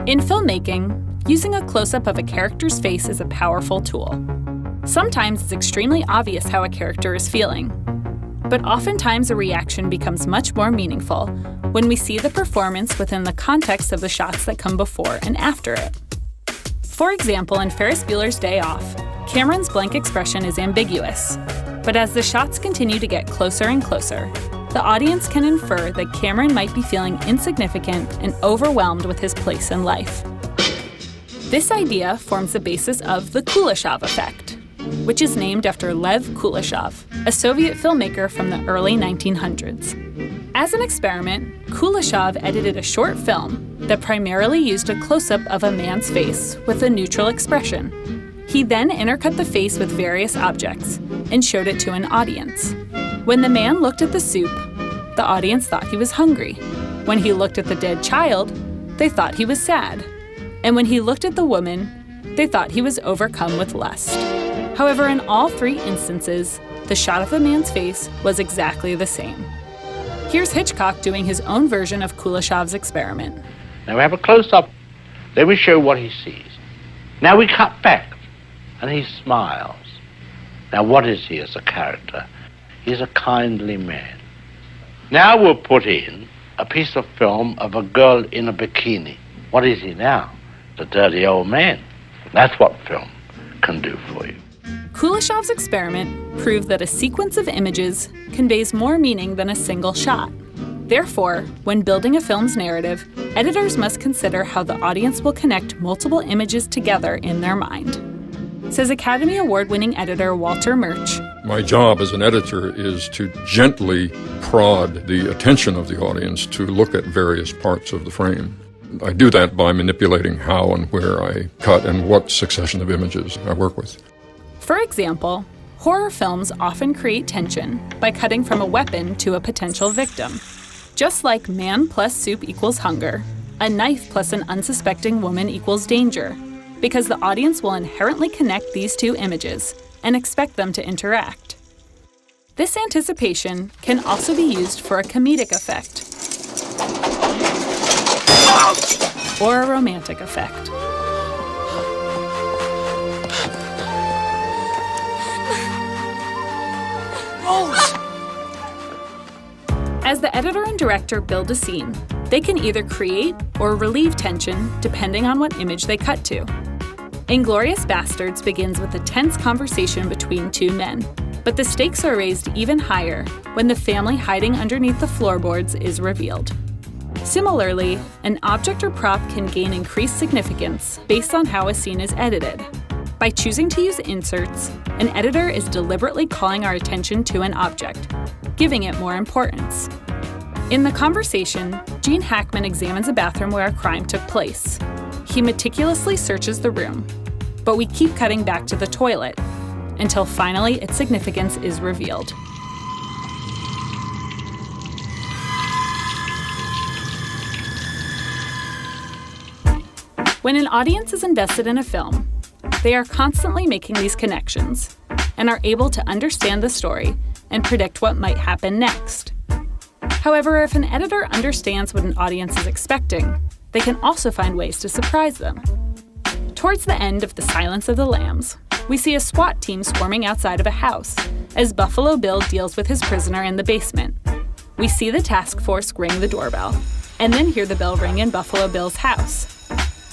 In filmmaking, using a close-up of a character's face is a powerful tool. Sometimes it's extremely obvious how a character is feeling, but oftentimes a reaction becomes much more meaningful when we see the performance within the context of the shots that come before and after it. For example, in Ferris Bueller's Day Off, Cameron's blank expression is ambiguous, but as the shots continue to get closer and closer, the audience can infer that Cameron might be feeling insignificant and overwhelmed with his place in life. This idea forms the basis of the Kuleshov Effect, which is named after Lev Kuleshov, a Soviet filmmaker from the early 1900s. As an experiment, Kuleshov edited a short film that primarily used a close-up of a man's face with a neutral expression. He then intercut the face with various objects and showed it to an audience. When the man looked at the soup, the audience thought he was hungry. When he looked at the dead child, they thought he was sad. And when he looked at the woman, they thought he was overcome with lust. However, in all three instances, the shot of the man's face was exactly the same. Here's Hitchcock doing his own version of Kuleshov's experiment. Now we have a close-up, then we show what he sees. Now we cut back, and he smiles. Now what is he as a character? He's a kindly man. Now we'll put in a piece of film of a girl in a bikini. What is he now? The dirty old man. That's what film can do for you. Kuleshov's experiment proved that a sequence of images conveys more meaning than a single shot. Therefore, when building a film's narrative, editors must consider how the audience will connect multiple images together in their mind. Says Academy Award-winning editor Walter Murch. My job as an editor is to gently prod the attention of the audience to look at various parts of the frame. I do that by manipulating how and where I cut and what succession of images I work with. For example, horror films often create tension by cutting from a weapon to a potential victim. Just like man plus soup equals hunger, a knife plus an unsuspecting woman equals danger, because the audience will inherently connect these two images and expect them to interact. This anticipation can also be used for a comedic effect or a romantic effect. As the editor and director build a scene, they can either create or relieve tension depending on what image they cut to. Inglourious Basterds begins with a tense conversation between two men, but the stakes are raised even higher when the family hiding underneath the floorboards is revealed. Similarly, an object or prop can gain increased significance based on how a scene is edited. By choosing to use inserts, an editor is deliberately calling our attention to an object, giving it more importance. In The Conversation, Gene Hackman examines a bathroom where a crime took place. He meticulously searches the room, but we keep cutting back to the toilet until finally its significance is revealed. When an audience is invested in a film, they are constantly making these connections and are able to understand the story and predict what might happen next. However, if an editor understands what an audience is expecting, they can also find ways to surprise them. Towards the end of The Silence of the Lambs, we see a SWAT team swarming outside of a house as Buffalo Bill deals with his prisoner in the basement. We see the task force ring the doorbell, and then hear the bell ring in Buffalo Bill's house.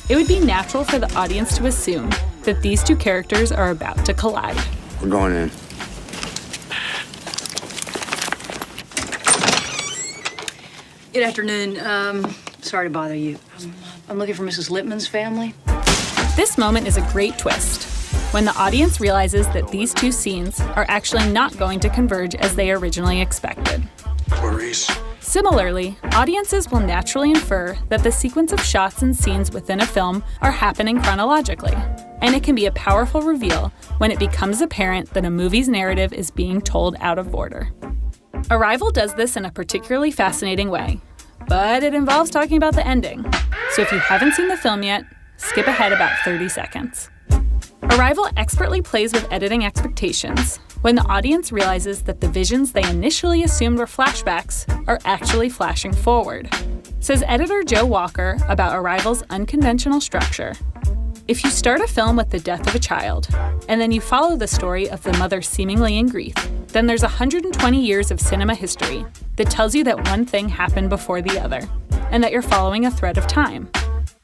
It would be natural for the audience to assume that these two characters are about to collide. We're going in. Good afternoon. Sorry to bother you. I'm looking for Mrs. Lippman's family. This moment is a great twist, when the audience realizes that these two scenes are actually not going to converge as they originally expected. Clarice. Similarly, audiences will naturally infer that the sequence of shots and scenes within a film are happening chronologically, and it can be a powerful reveal when it becomes apparent that a movie's narrative is being told out of order. Arrival does this in a particularly fascinating way, but it involves talking about the ending. So if you haven't seen the film yet, skip ahead about 30 seconds. Arrival expertly plays with editing expectations when the audience realizes that the visions they initially assumed were flashbacks are actually flashing forward. Says editor Joe Walker about Arrival's unconventional structure. If you start a film with the death of a child, and then you follow the story of the mother seemingly in grief, then there's 120 years of cinema history that tells you that one thing happened before the other, and that you're following a thread of time.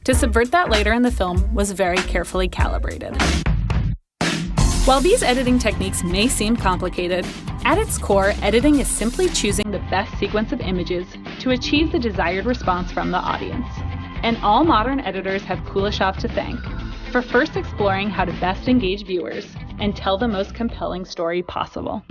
To subvert that later in the film was very carefully calibrated. While these editing techniques may seem complicated, at its core, editing is simply choosing the best sequence of images to achieve the desired response from the audience. And all modern editors have Kuleshov to thank for first exploring how to best engage viewers and tell the most compelling story possible.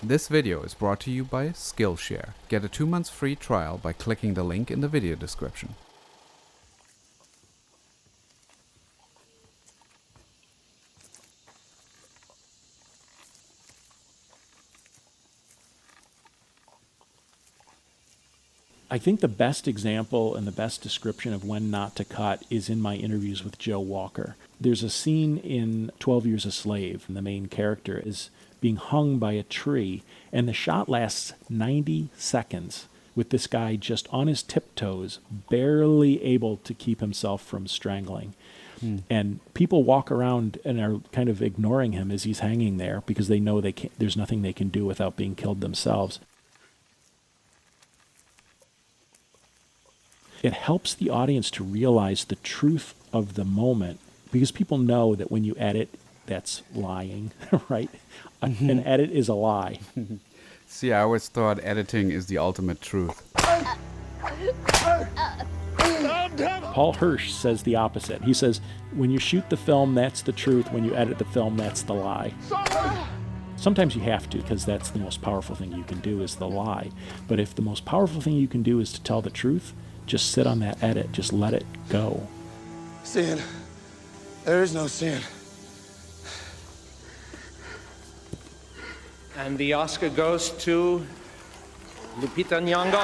This video is brought to you by Skillshare. Get a 2 months free trial by clicking the link in the video description. I think the best example and the best description of when not to cut is in my interviews with Joe Walker. There's a scene in 12 Years a Slave, and the main character is being hung by a tree, and the shot lasts 90 seconds with this guy just on his tiptoes, barely able to keep himself from strangling. And people walk around and are kind of ignoring him as he's hanging there because they know there's nothing they can do without being killed themselves. It helps the audience to realize the truth of the moment, because people know that when you edit, that's lying, right? An edit is a lie. See, I always thought editing is the ultimate truth. Paul Hirsch says the opposite. He says, when you shoot the film, that's the truth. When you edit the film, that's the lie. Sometimes you have to, because that's the most powerful thing you can do is the lie. But if the most powerful thing you can do is to tell the truth, just sit on that edit, just let it go. Sin. There is no sin. And the Oscar goes to Lupita Nyong'o.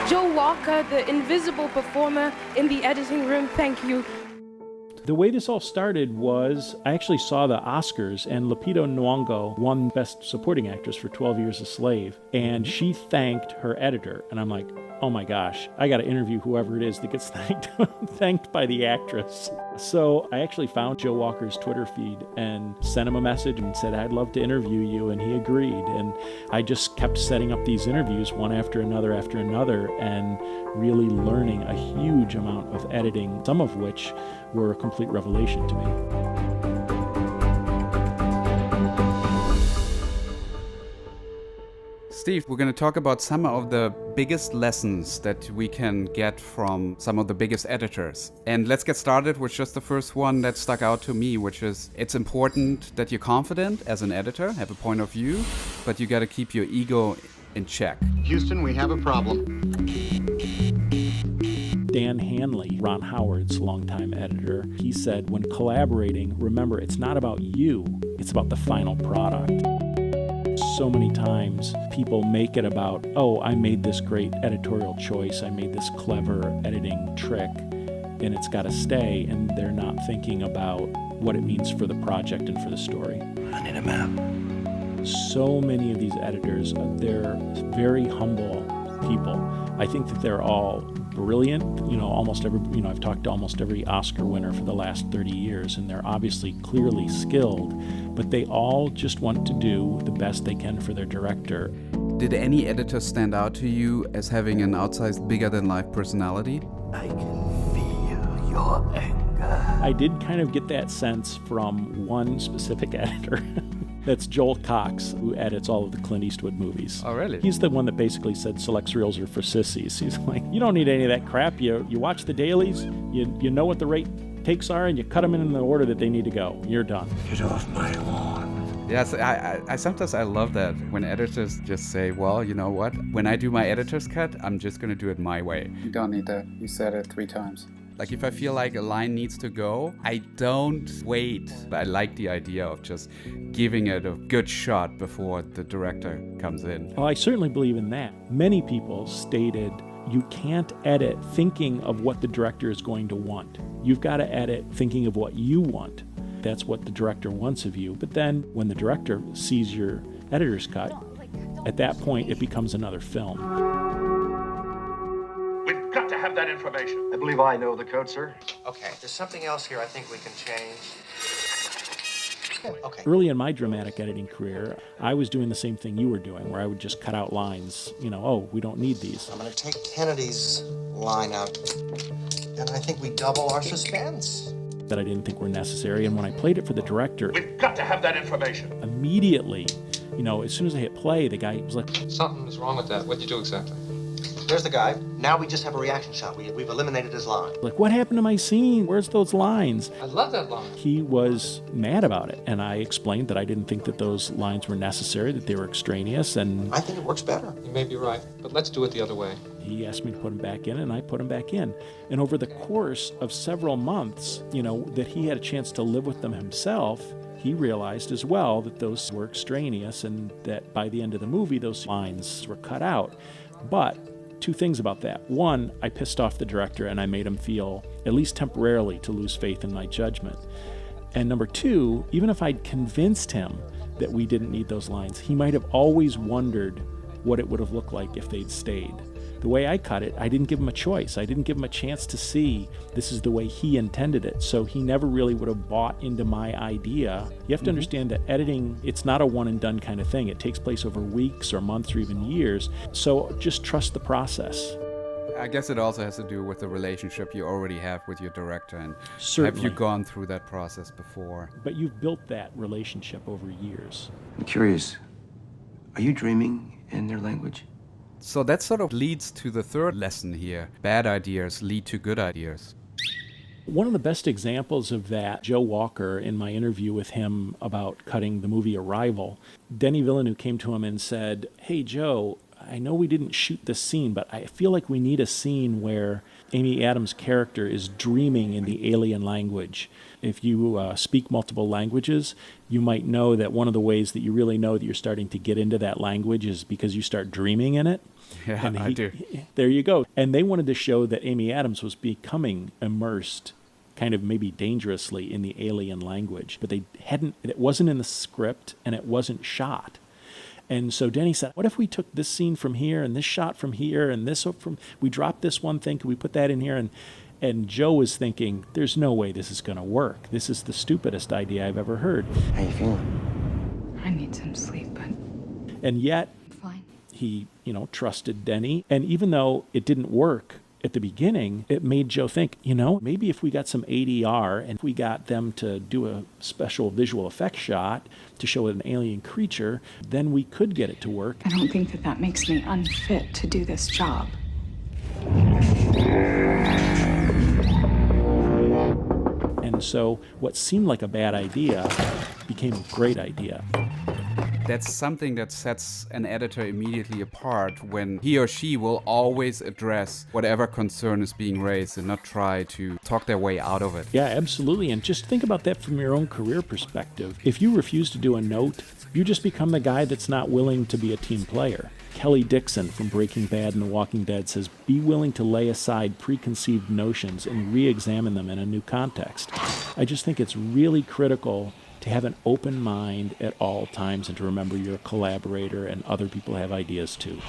Joe Walker, the invisible performer in the editing room, thank you. The way this all started was I actually saw the Oscars, and Lupita Nyong'o won Best Supporting Actress for 12 Years a Slave, and she thanked her editor. And I'm like, oh my gosh, I got to interview whoever it is that gets thanked by the actress. So I actually found Joe Walker's Twitter feed and sent him a message and said, I'd love to interview you, and he agreed. And I just kept setting up these interviews one after another, and really learning a huge amount of editing, some of which were a complete revelation to me. Steve, we're going to talk about some of the biggest lessons that we can get from some of the biggest editors. And let's get started with just the first one that stuck out to me, which is it's important that you're confident as an editor, have a point of view, but you got to keep your ego in check. Houston, we have a problem. Dan Hanley, Ron Howard's longtime editor, he said, when collaborating, remember, it's not about you, it's about the final product. So many times people make it about, oh, I made this great editorial choice, I made this clever editing trick, and it's got to stay, and they're not thinking about what it means for the project and for the story. I need a map. So many of these editors, they're very humble people. I think that they're all brilliant. I've talked to almost every Oscar winner for the last 30 years, and they're obviously clearly skilled, but they all just want to do the best they can for their director. Did any editor stand out to you as having an outsized, bigger-than-life personality? I can feel your anger. I did kind of get that sense from one specific editor. That's Joel Cox, who edits all of the Clint Eastwood movies. Oh, really? He's the one that basically said select reels are for sissies. He's like, you don't need any of that crap. You watch the dailies, you know what the rate takes are, and you cut them in the order that they need to go. You're done. Get off my lawn. Yes, I sometimes I love that when editors just say, well, you know what? When I do my editor's cut, I'm just going to do it my way. You don't need that. You said it 3 times. Like if I feel like a line needs to go, I don't wait. I like the idea of just giving it a good shot before the director comes in. Well, I certainly believe in that. Many people stated you can't edit thinking of what the director is going to want. You've got to edit thinking of what you want. That's what the director wants of you. But then when the director sees your editor's cut, at that point it becomes another film. We've got to have that information. I believe I know the code, sir. Okay, there's something else here I think we can change. Okay. Early in my dramatic editing career, I was doing the same thing you were doing, where I would just cut out lines, oh, we don't need these. I'm going to take Kennedy's line out, and I think we double our suspense. That I didn't think were necessary, and when I played it for the director, We've got to have that information. Immediately, as soon as I hit play, the guy was like, Something's wrong with that. What'd you do exactly? There's the guy. Now we just have a reaction shot. We've eliminated his line. Like, what happened to my scene? Where's those lines? I love that line. He was mad about it, and I explained that I didn't think that those lines were necessary, that they were extraneous, and I think it works better. You may be right, but let's do it the other way. He asked me to put him back in, and I put him back in. And over the course of several months, that he had a chance to live with them himself, he realized as well that those were extraneous and that by the end of the movie, those lines were cut out. But 2 things about that. One, I pissed off the director and I made him feel, at least temporarily, to lose faith in my judgment. And number 2, even if I'd convinced him that we didn't need those lines, he might have always wondered what it would have looked like if they'd stayed. The way I cut it, I didn't give him a choice. I didn't give him a chance to see this is the way he intended it. So he never really would have bought into my idea. You have to understand that editing, it's not a one and done kind of thing. It takes place over weeks or months or even years. So just trust the process. I guess it also has to do with the relationship you already have with your director, and Certainly. have you gone through that process before? But you've built that relationship over years. I'm curious. Are you dreaming in their language? So that sort of leads to the third lesson here. Bad ideas lead to good ideas. One of the best examples of that, Joe Walker, in my interview with him about cutting the movie Arrival, Denis Villeneuve came to him and said, hey, Joe, I know we didn't shoot this scene, but I feel like we need a scene where Amy Adams' character is dreaming in the alien language. If you speak multiple languages, you might know that one of the ways that you really know that you're starting to get into that language is because you start dreaming in it. Yeah, I do. There you go. And they wanted to show that Amy Adams was becoming immersed, kind of maybe dangerously, in the alien language. But it wasn't in the script, and it wasn't shot. And so Denny said, what if we took this scene from here and this shot from here and this from, we dropped this one thing, could we put that in here? And Joe was thinking, there's no way this is going to work. This is the stupidest idea I've ever heard. How you feeling? I need some sleep, but And yet, fine. he, trusted Denny. And even though it didn't work at the beginning, it made Joe think, maybe if we got some ADR and if we got them to do a special visual effect shot to show an alien creature, then we could get it to work. I don't think that makes me unfit to do this job. And so what seemed like a bad idea became a great idea. That's something that sets an editor immediately apart, when he or she will always address whatever concern is being raised and not try to talk their way out of it. Yeah, absolutely. And just think about that from your own career perspective. If you refuse to do a note, you just become the guy that's not willing to be a team player. Kelly Dixon from Breaking Bad and The Walking Dead says, be willing to lay aside preconceived notions and re-examine them in a new context. I just think it's really critical to have an open mind at all times and to remember you're a collaborator and other people have ideas too.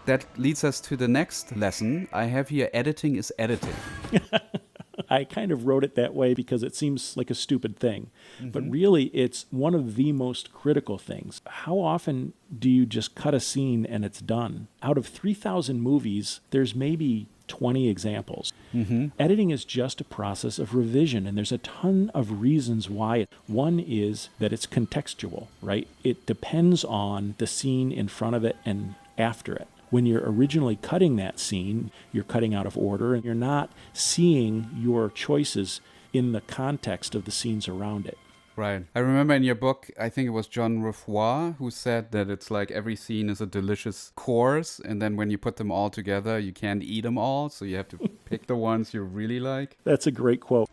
That leads us to the next lesson. I have here, editing is editing. I kind of wrote it that way because it seems like a stupid thing. But really, it's one of the most critical things. How often do you just cut a scene and it's done? Out of 3,000 movies, there's maybe 20 examples. Editing is just a process of revision, and there's a ton of reasons why. One is that it's contextual, right? It depends on the scene in front of it and after it. When you're originally cutting that scene, you're cutting out of order, and you're not seeing your choices in the context of the scenes around it. Right. I remember in your book, I think it was John Refoy who said that it's like every scene is a delicious course, and then when you put them all together, you can't eat them all, so you have to pick the ones you really like. That's a great quote.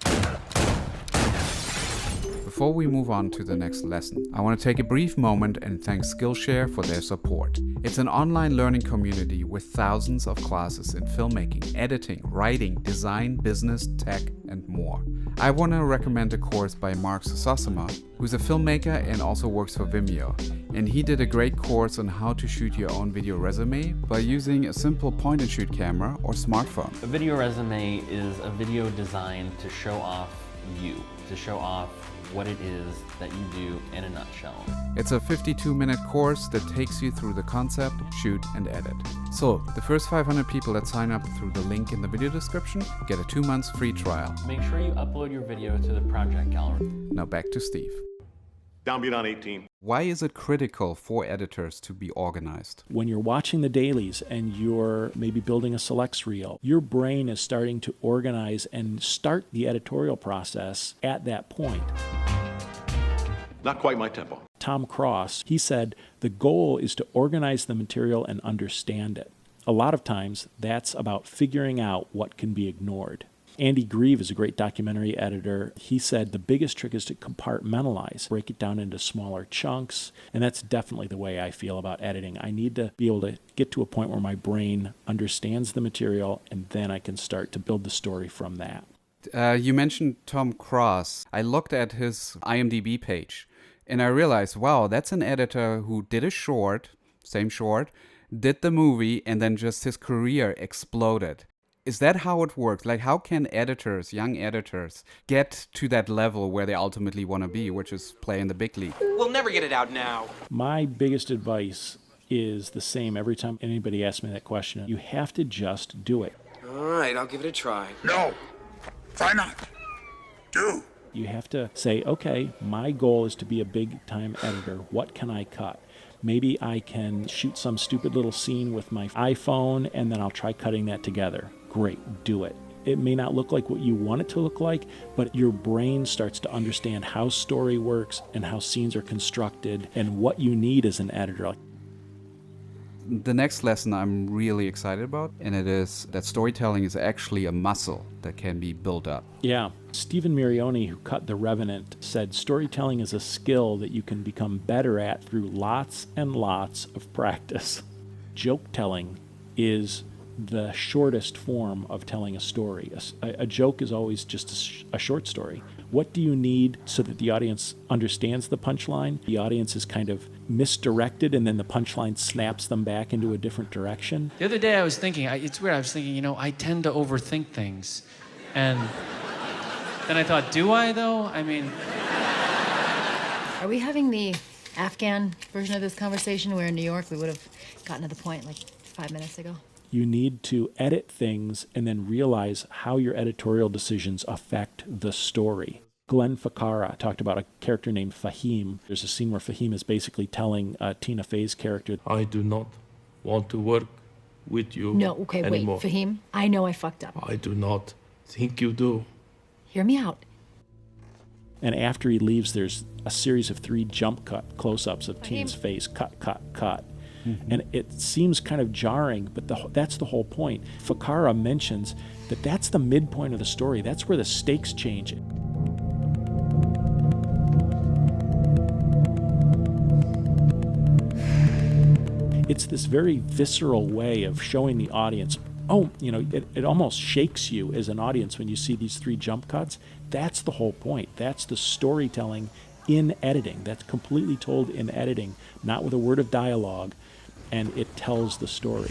Before we move on to the next lesson, I want to take a brief moment and thank Skillshare for their support. It's an online learning community with thousands of classes in filmmaking, editing, writing, design, business, tech, and more. I want to recommend a course by Mark Sosama, who's a filmmaker and also works for Vimeo. And he did a great course on how to shoot your own video resume by using a simple point-and-shoot camera or smartphone. A video resume is a video designed to show off you, to show off what it is that you do in a nutshell. It's a 52-minute course that takes you through the concept, shoot, and edit. So, the first 500 people that sign up through the link in the video description get a 2 months free trial. Make sure you upload your video to the project gallery. Now back to Steve. Down beyond 18. Why is it critical for editors to be organized? When you're watching the dailies and you're maybe building a selects reel, your brain is starting to organize and start the editorial process at that point. Not quite my tempo. Tom Cross, he said, the goal is to organize the material and understand it. A lot of times, that's about figuring out what can be ignored. Andy Grieve is a great documentary editor. He said the biggest trick is to compartmentalize, break it down into smaller chunks, and that's definitely the way I feel about editing. I need to be able to get to a point where my brain understands the material, and then I can start to build the story from that. You mentioned Tom Cross. I looked at his IMDb page, and I realized, wow, that's an editor who did a short, same short, did the movie, and then just his career exploded. Is that how it works? Like, how can editors, young editors, get to that level where they ultimately want to be, which is play in the big league? We'll never get it out now. My biggest advice is the same every time anybody asks me that question. You have to just do it. All right, I'll give it a try. No. Try not. Do. You have to say, okay, my goal is to be a big-time editor. What can I cut? Maybe I can shoot some stupid little scene with my iPhone, and then I'll try cutting that together. Great, do it. It may not look like what you want it to look like, but your brain starts to understand how story works and how scenes are constructed and what you need as an editor. The next lesson I'm really excited about, and it is that storytelling is actually a muscle that can be built up. Yeah. Stephen Mirioni, who cut The Revenant, said storytelling is a skill that you can become better at through lots and lots of practice. Joke telling is the shortest form of telling a story. A joke is always just a short story. What do you need so that the audience understands the punchline? The audience is kind of misdirected, and then the punchline snaps them back into a different direction. The other day I was thinking, it's weird, I was thinking, I tend to overthink things. And then I thought, do I though? I mean... Are we having the Afghan version of this conversation where in New York we would have gotten to the point like 5 minutes ago? You need to edit things and then realize how your editorial decisions affect the story. Glenn Ficarra talked about a character named Fahim. There's a scene where Fahim is basically telling Tina Fey's character, I do not want to work with you anymore. Wait, Fahim, I know I fucked up. I do not think you do. Hear me out. And after he leaves, there's a series of 3 jump cut close-ups of Tina's face, cut, cut, cut. And it seems kind of jarring, but that's the whole point. Ficarra mentions that that's the midpoint of the story. That's where the stakes change. It's this very visceral way of showing the audience, it almost shakes you as an audience when you see these 3 jump cuts. That's the whole point. That's the storytelling in editing. That's completely told in editing, not with a word of dialogue. And it tells the story.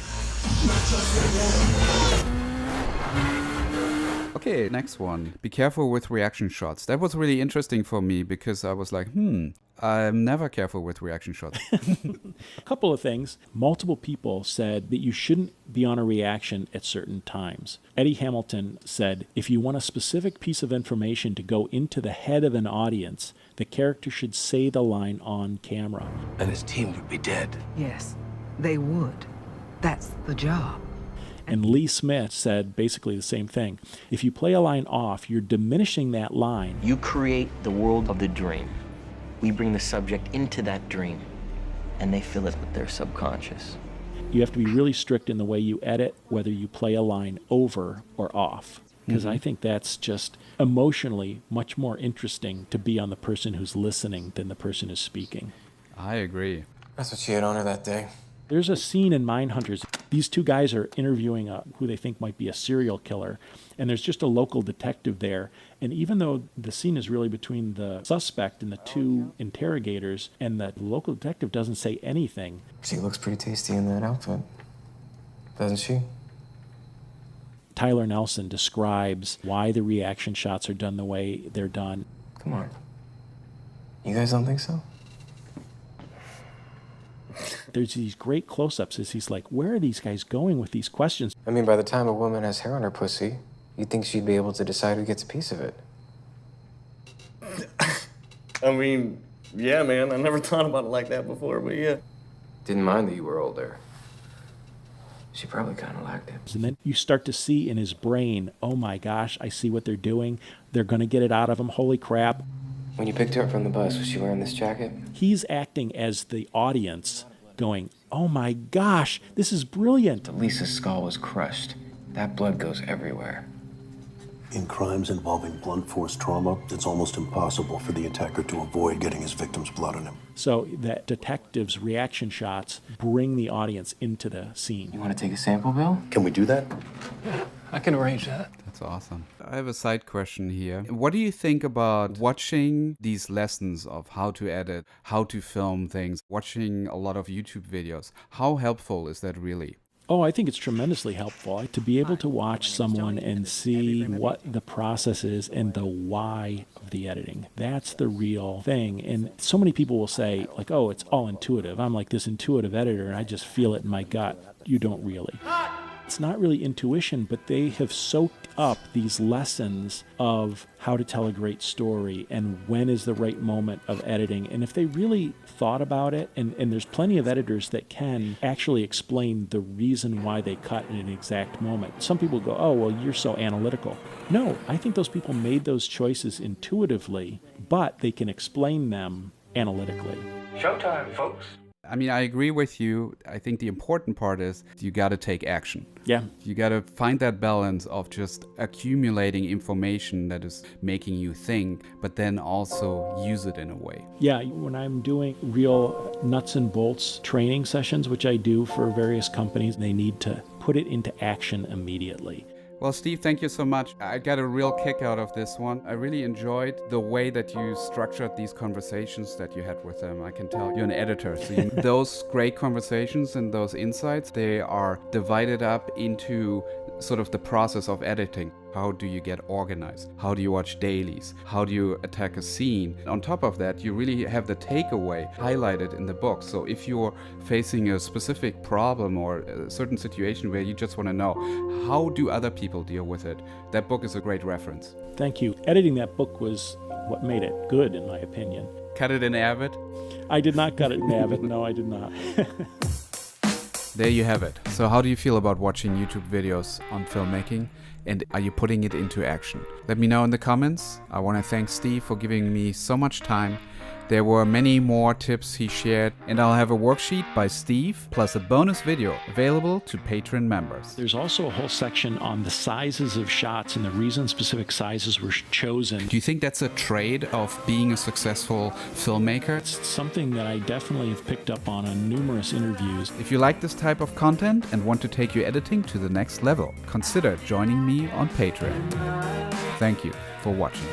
Okay, next one. Be careful with reaction shots. That was really interesting for me because I was like, I'm never careful with reaction shots. A couple of things. Multiple people said that you shouldn't be on a reaction at certain times. Eddie Hamilton said, if you want a specific piece of information to go into the head of an audience, the character should say the line on camera. And his team would be dead. Yes. They would. That's the job. And Lee Smith said basically the same thing. If you play a line off, you're diminishing that line. You create the world of the dream. We bring the subject into that dream, and they fill it with their subconscious. You have to be really strict in the way you edit, whether you play a line over or off. Because I think that's just emotionally much more interesting to be on the person who's listening than the person who's speaking. I agree. That's what she had on her that day. There's a scene in Mindhunters. These 2 guys are interviewing who they think might be a serial killer, and there's just a local detective there. And even though the scene is really between the suspect and the 2 interrogators, and the local detective doesn't say anything. She looks pretty tasty in that outfit, doesn't she? Tyler Nelson describes why the reaction shots are done the way they're done. Come on. You guys don't think so? There's these great close-ups as he's like, where are these guys going with these questions? I mean, by the time a woman has hair on her pussy, you'd think she'd be able to decide who gets a piece of it. I mean, yeah, man. I never thought about it like that before, but yeah. Didn't mind that you were older. She probably kind of liked it. And then you start to see in his brain, oh my gosh, I see what they're doing. They're going to get it out of him. Holy crap. When you picked her up from the bus, was she wearing this jacket? He's acting as the audience going, oh my gosh, this is brilliant. Lisa's skull was crushed. That blood goes everywhere. In crimes involving blunt force trauma, it's almost impossible for the attacker to avoid getting his victim's blood on him. So that detective's reaction shots bring the audience into the scene. You want to take a sample, Bill? Can we do that? Yeah, I can arrange that. That's awesome. I have a side question here. What do you think about watching these lessons of how to edit, how to film things, watching a lot of YouTube videos? How helpful is that really? Oh, I think it's tremendously helpful to be able to watch someone and see what the process is and the why of the editing. That's the real thing. And so many people will say, like, oh, it's all intuitive. I'm like this intuitive editor, and I just feel it in my gut. You don't really. It's not really intuition, but they have soaked up these lessons of how to tell a great story and when is the right moment of editing. And if they really thought about it, and there's plenty of editors that can actually explain the reason why they cut in an exact moment. Some people go, oh, well, you're so analytical. No, I think those people made those choices intuitively, but they can explain them analytically. Showtime, folks. I mean, I agree with you. I think the important part is you got to take action. Yeah. You got to find that balance of just accumulating information that is making you think, but then also use it in a way. Yeah, when I'm doing real nuts and bolts training sessions, which I do for various companies, they need to put it into action immediately. Well, Steve, thank you so much. I got a real kick out of this one. I really enjoyed the way that you structured these conversations that you had with them. I can tell you're an editor. So those great conversations and those insights, they are divided up into sort of the process of editing. How do you get organized? How do you watch dailies? How do you attack a scene? On top of that, you really have the takeaway highlighted in the book. So if you're facing a specific problem or a certain situation where you just want to know, how do other people deal with it? That book is a great reference. Thank you. Editing that book was what made it good, in my opinion. Cut it in Avid? I did not cut it in Avid. No, I did not. There you have it. So how do you feel about watching YouTube videos on filmmaking? And are you putting it into action? Let me know in the comments. I want to thank Steve for giving me so much time. There were many more tips he shared, and I'll have a worksheet by Steve plus a bonus video available to Patreon members. There's also a whole section on the sizes of shots and the reason specific sizes were chosen. Do you think that's a trait of being a successful filmmaker? It's something that I definitely have picked up on numerous interviews. If you like this type of content and want to take your editing to the next level, consider joining me on Patreon. Thank you for watching.